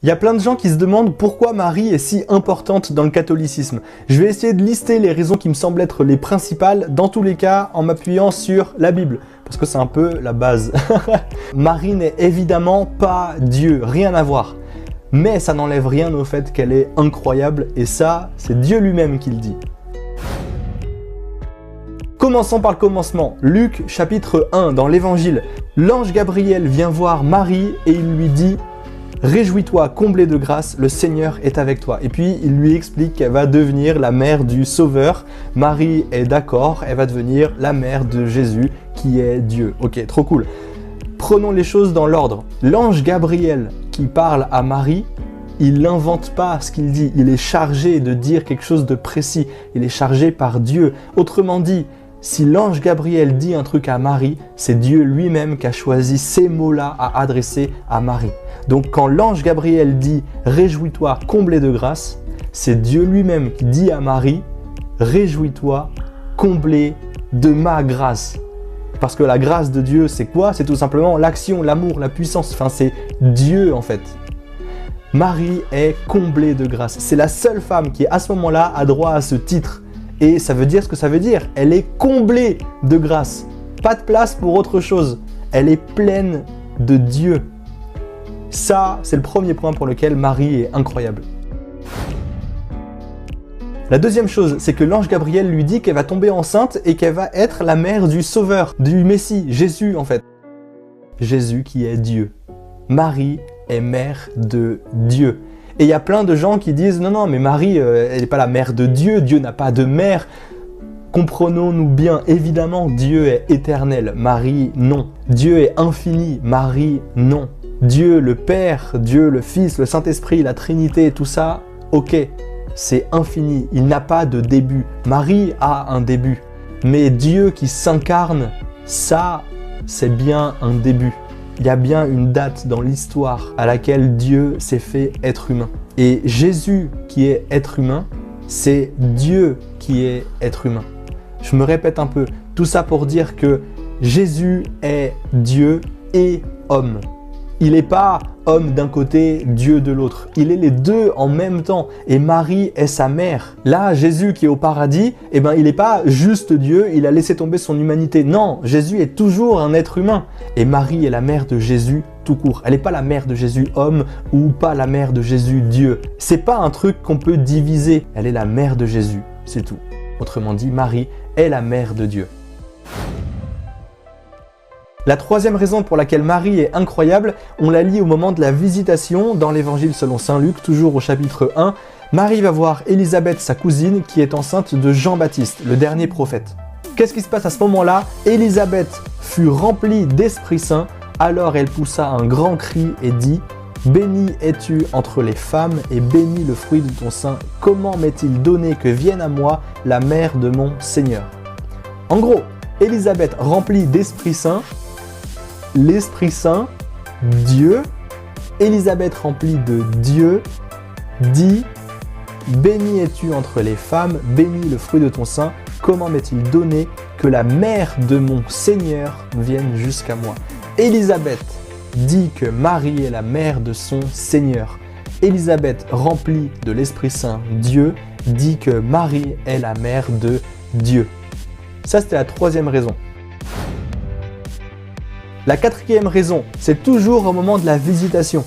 Il y a plein de gens qui se demandent pourquoi Marie est si importante dans le catholicisme. Je vais essayer de lister les raisons qui me semblent être les principales, dans tous les cas en m'appuyant sur la Bible, parce que c'est un peu la base. Marie n'est évidemment pas Dieu, rien à voir. Mais ça n'enlève rien au fait qu'elle est incroyable, et ça, c'est Dieu lui-même qui le dit. Commençons par le commencement. Luc chapitre 1 dans l'évangile. L'ange Gabriel vient voir Marie et il lui dit « Réjouis-toi, comblée de grâce, le Seigneur est avec toi. » Et puis il lui explique qu'elle va devenir la mère du Sauveur. Marie est d'accord, elle va devenir la mère de Jésus qui est Dieu. Ok, trop cool. Prenons les choses dans l'ordre. L'ange Gabriel qui parle à Marie, il n'invente pas ce qu'il dit, il est chargé de dire quelque chose de précis, il est chargé par Dieu. Autrement dit, si l'ange Gabriel dit un truc à Marie, c'est Dieu lui-même qui a choisi ces mots-là à adresser à Marie. Donc quand l'ange Gabriel dit « Réjouis-toi, comblée de grâce », c'est Dieu lui-même qui dit à Marie « Réjouis-toi, comblée de ma grâce ». Parce que la grâce de Dieu, c'est quoi? C'est tout simplement l'action, l'amour, la puissance, enfin c'est Dieu en fait. Marie est comblée de grâce. C'est la seule femme qui à ce moment-là a droit à ce titre. Et ça veut dire ce que ça veut dire. Elle est comblée de grâce. Pas de place pour autre chose. Elle est pleine de Dieu. Ça, c'est le premier point pour lequel Marie est incroyable. La deuxième chose, c'est que l'ange Gabriel lui dit qu'elle va tomber enceinte et qu'elle va être la mère du Sauveur, du Messie, Jésus en fait. Jésus qui est Dieu. Marie est mère de Dieu. Et il y a plein de gens qui disent « Non, non, mais Marie, elle n'est pas la mère de Dieu, Dieu n'a pas de mère. » Comprenons-nous bien, évidemment, Dieu est éternel, Marie, non. Dieu est infini, Marie, non. Dieu le Père, Dieu le Fils, le Saint-Esprit, la Trinité, tout ça, ok, c'est infini, il n'a pas de début. Marie a un début, mais Dieu qui s'incarne, ça, c'est bien un début. Il y a bien une date dans l'histoire à laquelle Dieu s'est fait être humain. Et Jésus qui est être humain, c'est Dieu qui est être humain. Je me répète un peu, tout ça pour dire que Jésus est Dieu et homme. Il n'est pas homme d'un côté, Dieu de l'autre. Il est les deux en même temps. Et Marie est sa mère. Là, Jésus qui est au paradis, eh ben, il n'est pas juste Dieu, il a laissé tomber son humanité. Non, Jésus est toujours un être humain. Et Marie est la mère de Jésus tout court. Elle n'est pas la mère de Jésus homme ou pas la mère de Jésus Dieu. C'est pas un truc qu'on peut diviser. Elle est la mère de Jésus, c'est tout. Autrement dit, Marie est la mère de Dieu. La troisième raison pour laquelle Marie est incroyable, on la lit au moment de la visitation dans l'évangile selon saint Luc, toujours au chapitre 1. Marie va voir Élisabeth, sa cousine, qui est enceinte de Jean-Baptiste, le dernier prophète. Qu'est-ce qui se passe à ce moment-là? Élisabeth fut remplie d'Esprit Saint, alors elle poussa un grand cri et dit « Bénie es-tu entre les femmes et béni le fruit de ton sein. Comment m'est-il donné que vienne à moi la mère de mon Seigneur ?» En gros, Élisabeth remplie d'Esprit Saint, l'Esprit Saint, Dieu, Élisabeth remplie de Dieu, dit « Béni es-tu entre les femmes, béni le fruit de ton sein, comment m'est-il donné que la mère de mon Seigneur vienne jusqu'à moi ?» Élisabeth dit que Marie est la mère de son Seigneur. Élisabeth remplie de l'Esprit Saint, Dieu, dit que Marie est la mère de Dieu. Ça, c'était la troisième raison. La quatrième raison, c'est toujours au moment de la visitation.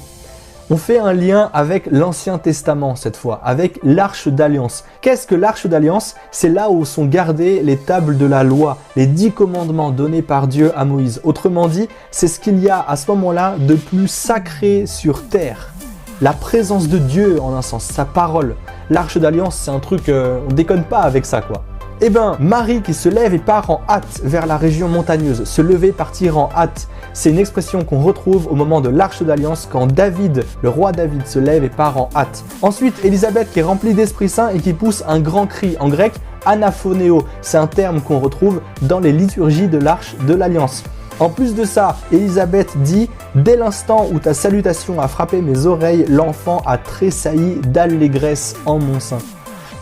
On fait un lien avec l'Ancien Testament cette fois, avec l'Arche d'Alliance. Qu'est-ce que l'Arche d'Alliance? C'est là où sont gardées les tables de la loi, les 10 commandements donnés par Dieu à Moïse. Autrement dit, c'est ce qu'il y a à ce moment-là de plus sacré sur terre. La présence de Dieu en un sens, sa parole. L'Arche d'Alliance, c'est un truc, on déconne pas avec ça quoi. Eh bien, Marie qui se lève et part en hâte vers la région montagneuse. Se lever, partir en hâte. C'est une expression qu'on retrouve au moment de l'Arche d'Alliance quand David, le roi David, se lève et part en hâte. Ensuite, Élisabeth qui est remplie d'Esprit Saint et qui pousse un grand cri. En grec, anaphonéo. C'est un terme qu'on retrouve dans les liturgies de l'Arche de l'Alliance. En plus de ça, Élisabeth dit « Dès l'instant où ta salutation a frappé mes oreilles, l'enfant a tressailli d'allégresse en mon sein. »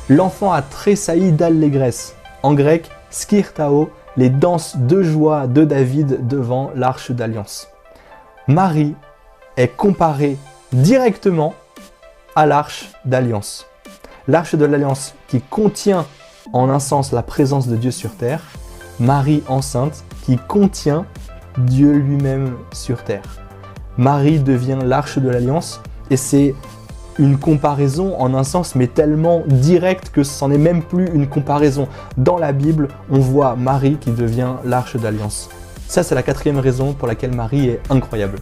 L'enfant a tressailli d'allégresse. En grec, skirtao, les danses de joie de David devant l'Arche d'Alliance. Marie est comparée directement à l'arche d'alliance. L'arche de l'alliance qui contient en un sens la présence de Dieu sur terre, Marie enceinte qui contient Dieu lui-même sur terre. Marie devient l'arche de l'alliance et c'est une comparaison en un sens mais tellement directe que ce n'en est même plus une comparaison. Dans la Bible, on voit Marie qui devient l'arche d'alliance. Ça, c'est la quatrième raison pour laquelle Marie est incroyable.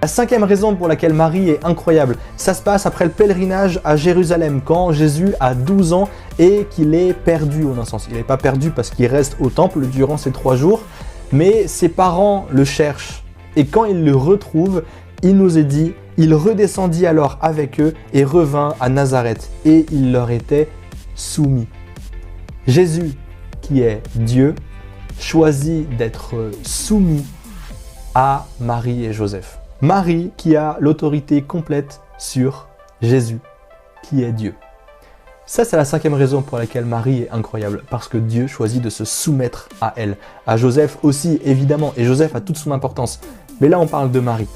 La cinquième raison pour laquelle Marie est incroyable, ça se passe après le pèlerinage à Jérusalem, quand Jésus a 12 ans et qu'il est perdu en un sens. Il n'est pas perdu parce qu'il reste au temple durant ces 3 jours, mais ses parents le cherchent. Et quand ils le retrouvent, il nous est dit, il redescendit alors avec eux et revint à Nazareth, et il leur était soumis. Jésus, qui est Dieu, choisit d'être soumis à Marie et Joseph. Marie qui a l'autorité complète sur Jésus, qui est Dieu. Ça, c'est la cinquième raison pour laquelle Marie est incroyable, parce que Dieu choisit de se soumettre à elle. À Joseph aussi, évidemment, et Joseph a toute son importance. Mais là, on parle de Marie.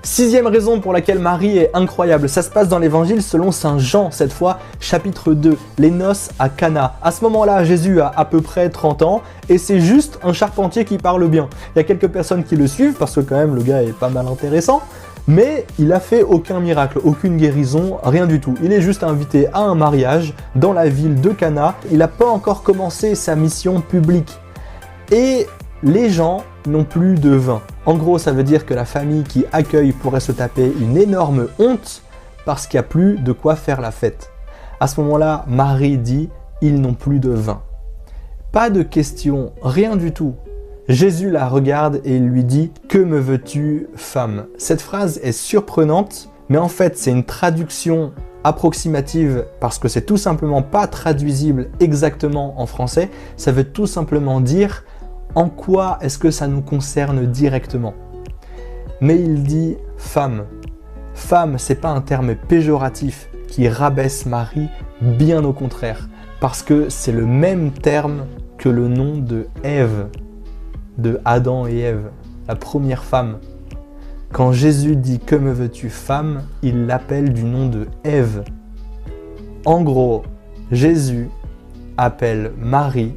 Sixième raison pour laquelle Marie est incroyable, ça se passe dans l'évangile selon saint Jean, cette fois, chapitre 2, les noces à Cana. À ce moment-là, Jésus a à peu près 30 ans et c'est juste un charpentier qui parle bien. Il y a quelques personnes qui le suivent parce que quand même le gars est pas mal intéressant, mais il a fait aucun miracle, aucune guérison, rien du tout. Il est juste invité à un mariage dans la ville de Cana. Il n'a pas encore commencé sa mission publique. Et les gens n'ont plus de vin. En gros, ça veut dire que la famille qui accueille pourrait se taper une énorme honte parce qu'il n'y a plus de quoi faire la fête. À ce moment-là, Marie dit « ils n'ont plus de vin ». Pas de question, rien du tout. Jésus la regarde et lui dit « que me veux-tu, femme ?» Cette phrase est surprenante, mais en fait, c'est une traduction approximative parce que c'est tout simplement pas traduisible exactement en français. Ça veut tout simplement dire en quoi est-ce que ça nous concerne directement? Mais il dit « femme ». Femme, c'est pas un terme péjoratif qui rabaisse Marie, bien au contraire. Parce que c'est le même terme que le nom de Ève, de Adam et Ève, la première femme. Quand Jésus dit « que me veux-tu, femme », il l'appelle du nom de Ève. En gros, Jésus appelle Marie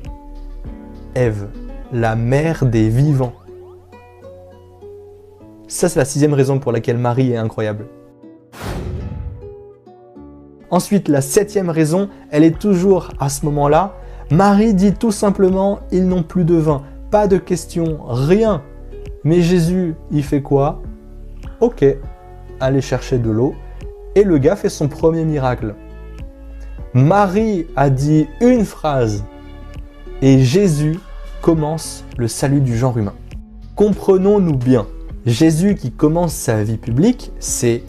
Ève, la mère des vivants. Ça, c'est la sixième raison pour laquelle Marie est incroyable. Ensuite, la septième raison, elle est toujours à ce moment-là. Marie dit tout simplement « ils n'ont plus de vin ». Pas de question, rien. Mais Jésus, il fait quoi? Ok, aller chercher de l'eau. Et le gars fait son premier miracle. Marie a dit une phrase. Et Jésus commence le salut du genre humain. Comprenons-nous bien, Jésus qui commence sa vie publique, c'est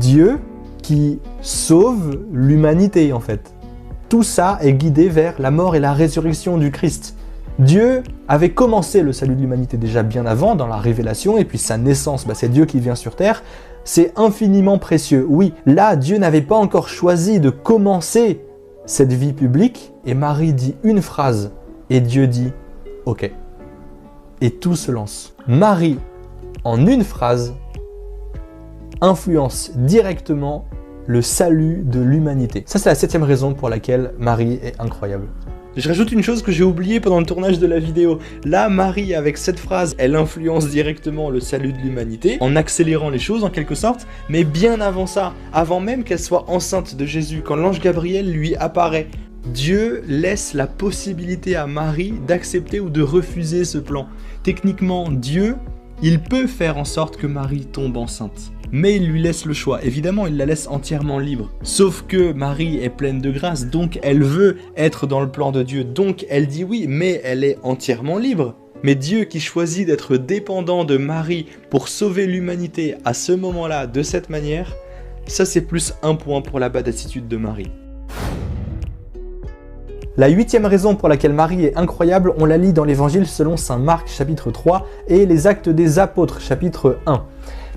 Dieu qui sauve l'humanité en fait. Tout ça est guidé vers la mort et la résurrection du Christ. Dieu avait commencé le salut de l'humanité déjà bien avant, dans la révélation, et puis sa naissance, c'est Dieu qui vient sur terre. C'est infiniment précieux. Oui, là, Dieu n'avait pas encore choisi de commencer cette vie publique, et Marie dit une phrase, et Dieu dit « Ok ». Et tout se lance. Marie, en une phrase, influence directement le salut de l'humanité. Ça, c'est la septième raison pour laquelle Marie est incroyable. Je rajoute une chose que j'ai oubliée pendant le tournage de la vidéo. Là, Marie, avec cette phrase, elle influence directement le salut de l'humanité, en accélérant les choses en quelque sorte, mais bien avant ça, avant même qu'elle soit enceinte de Jésus, quand l'ange Gabriel lui apparaît, Dieu laisse la possibilité à Marie d'accepter ou de refuser ce plan. Techniquement, Dieu, il peut faire en sorte que Marie tombe enceinte. Mais il lui laisse le choix. Évidemment, il la laisse entièrement libre. Sauf que Marie est pleine de grâce, donc elle veut être dans le plan de Dieu. Donc elle dit oui, mais elle est entièrement libre. Mais Dieu qui choisit d'être dépendant de Marie pour sauver l'humanité à ce moment-là, de cette manière, ça c'est plus un point pour la bad attitude de Marie. La huitième raison pour laquelle Marie est incroyable, on la lit dans l'évangile selon saint Marc chapitre 3 et les actes des apôtres chapitre 1.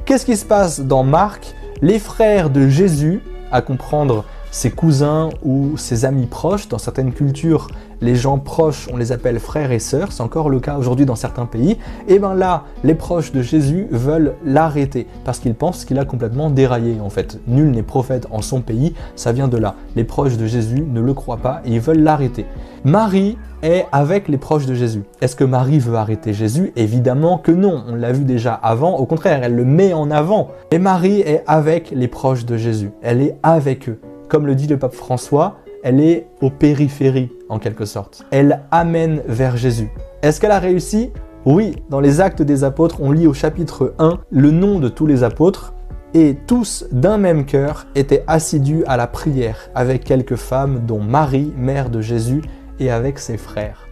Qu'est-ce qui se passe dans Marc? Les frères de Jésus, à comprendre ses cousins ou ses amis proches. Dans certaines cultures, les gens proches, on les appelle frères et sœurs, c'est encore le cas aujourd'hui dans certains pays. Et bien là, les proches de Jésus veulent l'arrêter parce qu'ils pensent qu'il a complètement déraillé en fait. Nul n'est prophète en son pays, ça vient de là. Les proches de Jésus ne le croient pas et ils veulent l'arrêter. Marie est avec les proches de Jésus. Est-ce que Marie veut arrêter Jésus? Évidemment que non, on l'a vu déjà avant, au contraire, elle le met en avant. Et Marie est avec les proches de Jésus, elle est avec eux. Comme le dit le pape François, elle est aux périphéries en quelque sorte. Elle amène vers Jésus. Est-ce qu'elle a réussi? Oui, dans les Actes des Apôtres, on lit au chapitre 1 le nom de tous les apôtres et tous d'un même cœur étaient assidus à la prière avec quelques femmes dont Marie, mère de Jésus, et avec ses frères.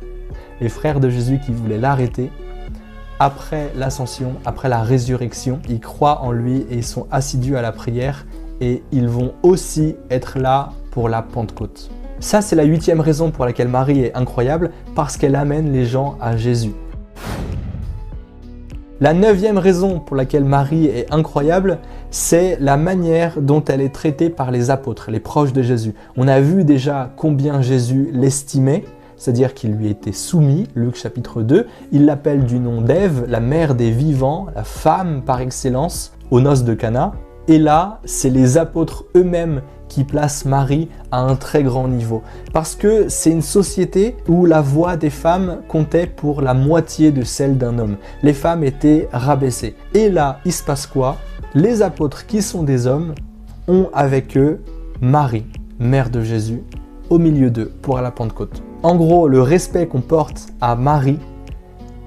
Les frères de Jésus qui voulaient l'arrêter, après l'ascension, après la résurrection, ils croient en lui et ils sont assidus à la prière et ils vont aussi être là pour la Pentecôte. Ça, c'est la 8e raison pour laquelle Marie est incroyable, parce qu'elle amène les gens à Jésus. La 9e raison pour laquelle Marie est incroyable, c'est la manière dont elle est traitée par les apôtres, les proches de Jésus. On a vu déjà combien Jésus l'estimait, c'est-à-dire qu'il lui était soumis, Luc chapitre 2. Il l'appelle du nom d'Ève, la mère des vivants, la femme par excellence, aux noces de Cana. Et là, c'est les apôtres eux-mêmes qui placent Marie à un très grand niveau. Parce que c'est une société où la voix des femmes comptait pour la moitié de celle d'un homme. Les femmes étaient rabaissées. Et là, il se passe quoi? Les apôtres qui sont des hommes ont avec eux Marie, mère de Jésus, au milieu d'eux pour la Pentecôte. En gros, le respect qu'on porte à Marie,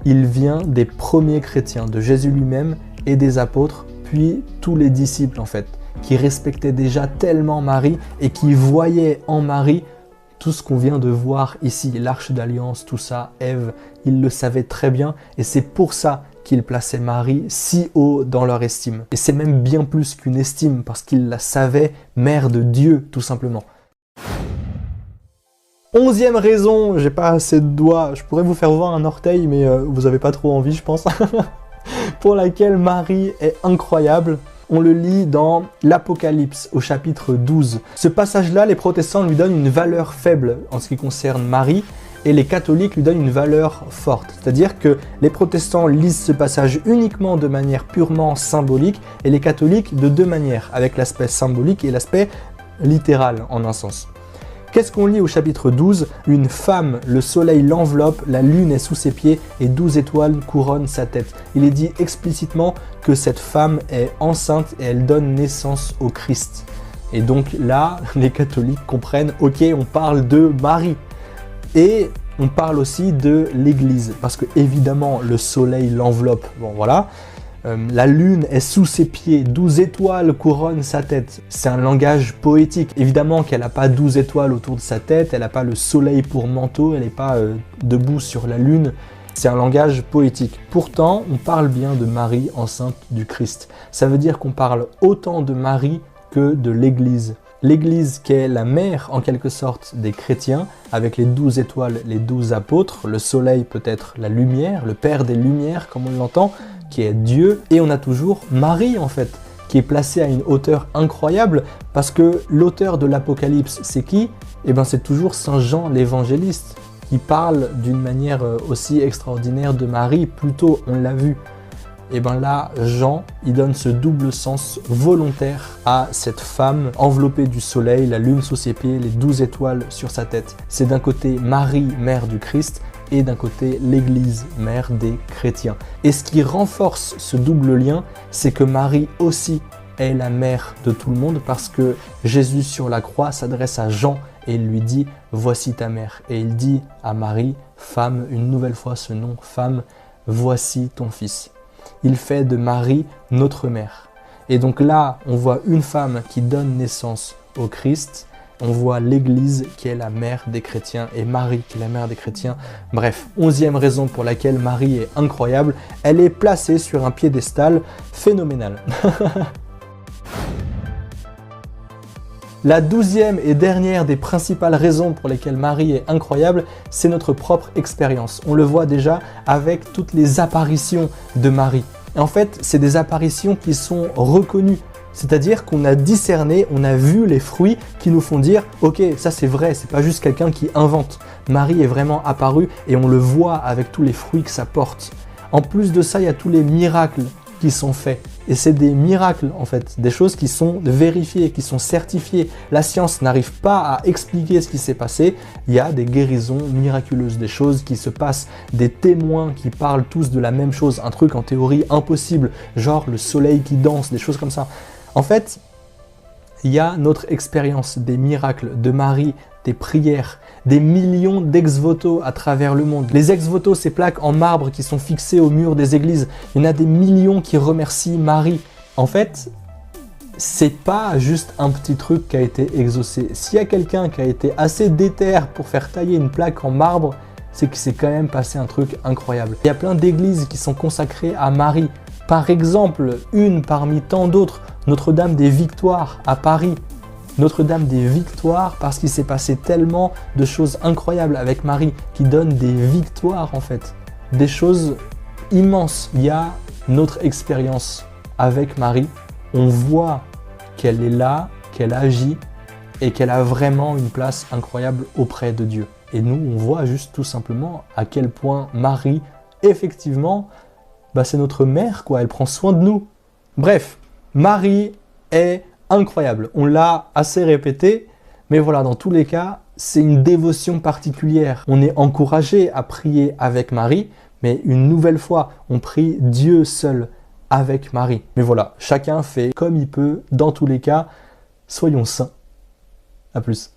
il vient des premiers chrétiens, de Jésus lui-même et des apôtres, puis tous les disciples en fait, qui respectaient déjà tellement Marie et qui voyaient en Marie tout ce qu'on vient de voir ici, l'Arche d'Alliance, tout ça, Ève, ils le savaient très bien et c'est pour ça qu'ils plaçaient Marie si haut dans leur estime. Et c'est même bien plus qu'une estime parce qu'ils la savaient mère de Dieu tout simplement. 11e raison, j'ai pas assez de doigts, je pourrais vous faire voir un orteil mais vous avez pas trop envie je pense, pour laquelle Marie est incroyable. On le lit dans l'Apocalypse au chapitre 12. Ce passage-là, les protestants lui donnent une valeur faible en ce qui concerne Marie et les catholiques lui donnent une valeur forte. C'est-à-dire que les protestants lisent ce passage uniquement de manière purement symbolique et les catholiques de deux manières, avec l'aspect symbolique et l'aspect littéral en un sens. Qu'est-ce qu'on lit au chapitre 12? Une femme, le soleil l'enveloppe, la lune est sous ses pieds et 12 étoiles couronnent sa tête. Il est dit explicitement que cette femme est enceinte et elle donne naissance au Christ. Et donc là, les catholiques comprennent, ok, on parle de Marie. Et on parle aussi de l'Église, parce que évidemment, le soleil l'enveloppe. Bon voilà. La lune est sous ses pieds, 12 étoiles couronnent sa tête. C'est un langage poétique. Évidemment qu'elle n'a pas 12 étoiles autour de sa tête, elle n'a pas le soleil pour manteau, elle n'est pas debout sur la lune. C'est un langage poétique. Pourtant, on parle bien de Marie enceinte du Christ. Ça veut dire qu'on parle autant de Marie que de l'Église. L'Église qui est la mère en quelque sorte des chrétiens, avec les 12 étoiles, les 12 apôtres, le soleil peut être la lumière, le Père des Lumières comme on l'entend, qui est Dieu, et on a toujours Marie en fait, qui est placée à une hauteur incroyable, parce que l'auteur de l'Apocalypse, c'est qui? Eh bien c'est toujours Saint Jean l'évangéliste, qui parle d'une manière aussi extraordinaire de Marie, plutôt on l'a vu. Et bien là, Jean, il donne ce double sens volontaire à cette femme enveloppée du soleil, la lune sous ses pieds, les 12 étoiles sur sa tête. C'est d'un côté Marie, mère du Christ, et d'un côté l'Église, mère des chrétiens. Et ce qui renforce ce double lien, c'est que Marie aussi est la mère de tout le monde, parce que Jésus sur la croix s'adresse à Jean et il lui dit « Voici ta mère ». Et il dit à Marie, femme, une nouvelle fois ce nom, femme, voici ton fils. Il fait de Marie notre mère. Et donc là, on voit une femme qui donne naissance au Christ, on voit l'Église qui est la mère des chrétiens et Marie qui est la mère des chrétiens. Bref, 11e raison pour laquelle Marie est incroyable, elle est placée sur un piédestal phénoménal. La 12e et dernière des principales raisons pour lesquelles Marie est incroyable, c'est notre propre expérience. On le voit déjà avec toutes les apparitions de Marie. Et en fait, c'est des apparitions qui sont reconnues. C'est-à-dire qu'on a discerné, on a vu les fruits qui nous font dire « Ok, ça c'est vrai, c'est pas juste quelqu'un qui invente. Marie est vraiment apparue et on le voit avec tous les fruits que ça porte. » En plus de ça, il y a tous les miracles qui sont faits. Et c'est des miracles en fait, des choses qui sont vérifiées, qui sont certifiées. La science n'arrive pas à expliquer ce qui s'est passé. Il y a des guérisons miraculeuses, des choses qui se passent, des témoins qui parlent tous de la même chose, un truc en théorie impossible, genre le soleil qui danse, des choses comme ça. En fait, il y a notre expérience des miracles de Marie, des prières, des millions d'ex-voto à travers le monde. Les ex-voto, ces plaques en marbre qui sont fixées au mur des églises, il y en a des millions qui remercient Marie. En fait, c'est pas juste un petit truc qui a été exaucé. S'il y a quelqu'un qui a été assez déter pour faire tailler une plaque en marbre, c'est que c'est quand même passé un truc incroyable. Il y a plein d'églises qui sont consacrées à Marie. Par exemple, une parmi tant d'autres, Notre-Dame des Victoires à Paris. Notre-Dame des Victoires parce qu'il s'est passé tellement de choses incroyables avec Marie qui donnent des victoires en fait. Des choses immenses. Il y a notre expérience avec Marie. On voit qu'elle est là, qu'elle agit et qu'elle a vraiment une place incroyable auprès de Dieu. Et nous, on voit juste tout simplement à quel point Marie, effectivement, c'est notre mère, quoi. Elle prend soin de nous. Bref, Marie est incroyable. On l'a assez répété, mais voilà, dans tous les cas, c'est une dévotion particulière. On est encouragé à prier avec Marie, mais une nouvelle fois, on prie Dieu seul avec Marie. Mais voilà, chacun fait comme il peut. Dans tous les cas, soyons saints. À plus.